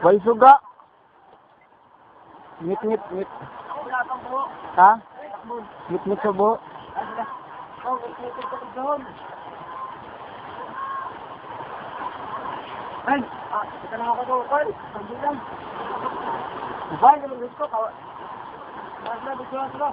Bay suga. Ngit. Wala kang buho. Ha? Takbon. Ngit sa buho. Oh, may ka doon. Ay, ito na ako doon, Carl. Hindi lang. Bay, naman gusto ka. Sila.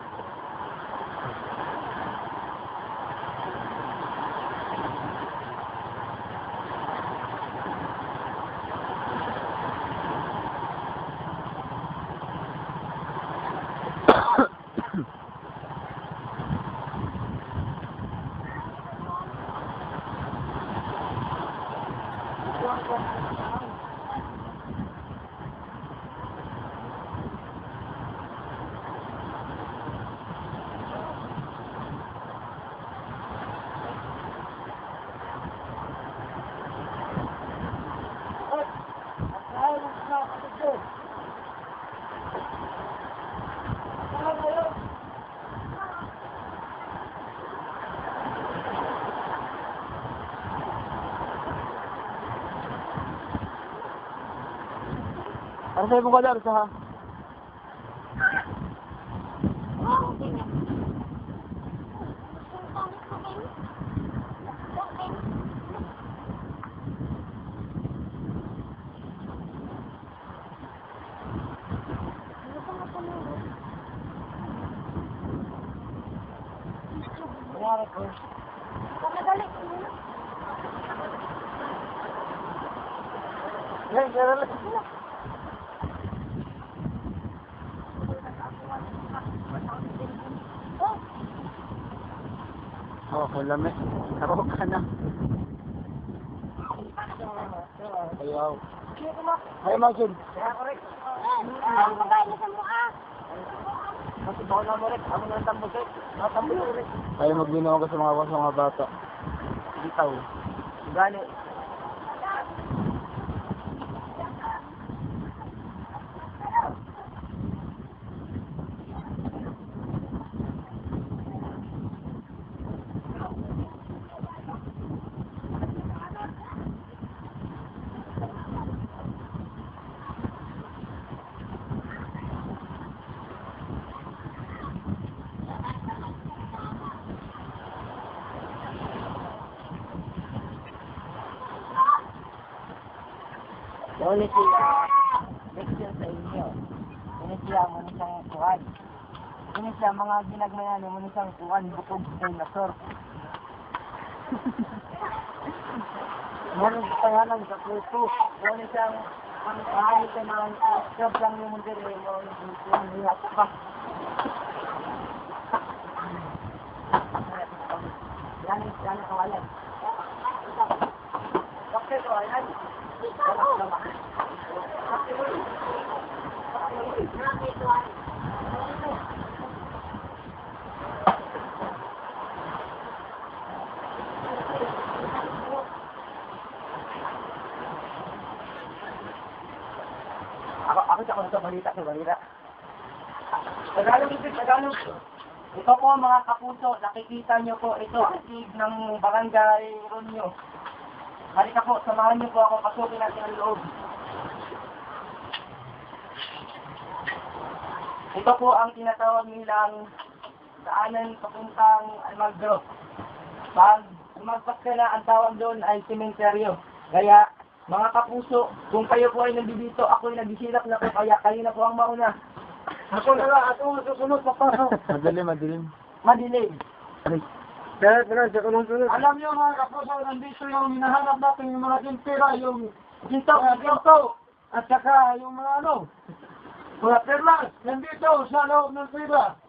Ano sa'yo mong kadar? Sa ha? Kunyari ko. Madali. Ngayon, meron lang. Oh, lami. Karo ka na. Ayaw. Ayaw, Majin. Kaya ko rin. Ay, magkain na sa mukha. Kasi bako na mo rin. Ako na tambusik. Tambusik rin. Ayaw magbinaw ka sa mga bata. Bitaw. Gani. Ulit siya, leksyon sa inyo. Ulit siya, manisang kuhan. Ulit siya, mga ginagmayan, manisang kuhan, bukog sa nasor. Ulit sa pangalan sa puso. Ulit siya, ang kahit sa mga job lang yung mundo, yung lihat pa. Yan ang kawalan. Bakit kawalan? Ako sa balita. Tagalog. Ito po mga kapuso, nakikita nyo po ito, asig ng barangay Ronyo. Halika po, samahan niyo po ako, pasukin natin ang loob. Ito po ang tinatawag nilang daanan papuntang Almagro. Pag umagpas ka na, ang tawag doon ay sementeryo. Kaya, mga kapuso, kung kayo po ay nandito, ako ay nagsisilap na po, kaya kayo na po ang mauna. Ako na lang, ako ang susunod, papasok. Madilim. Madilim. Kaya, sa sunod. Alam niyo mga kapuso, nandito yung hinahanap natin yung mga timpira, yung ginto, at saka yung mga mga perlas, nandito sa loob ng pira.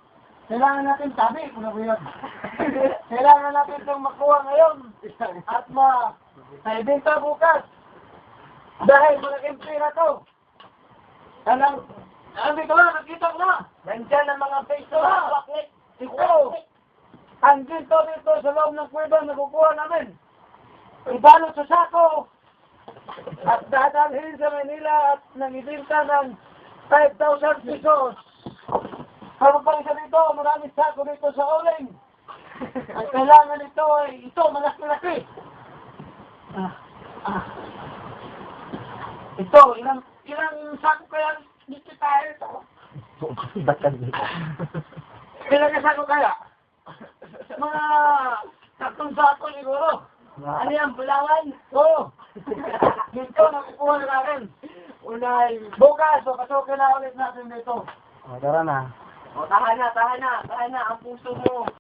Kailangan natin tabi, kailangan natin itong makuha ngayon at maibenta bukas. Dahil malaking pira to. Nandito na, nakita ko na. Nandyan ang mga peso, bakit? Ito. Ang ginto dito sa loob ng kuweba na kukuha namin. Ibalot sa sako at dadalhin sa Manila at nangibinta ng 5,000 pesos. Pero pang isa dito, maraming sako dito sa uling. Ang kailangan nito ay ito, malaki-laki. Ito, Ilang sako kaya dito tayo? Batan dito. Ilang sako kaya? Mga 3 sako siguro. Ano yan, bulangan? Oo. Dito, nakukuha na natin. Unay, bukas, so pasukin na ulit natin dito. Tara na. O, tahan na, ang puso mo.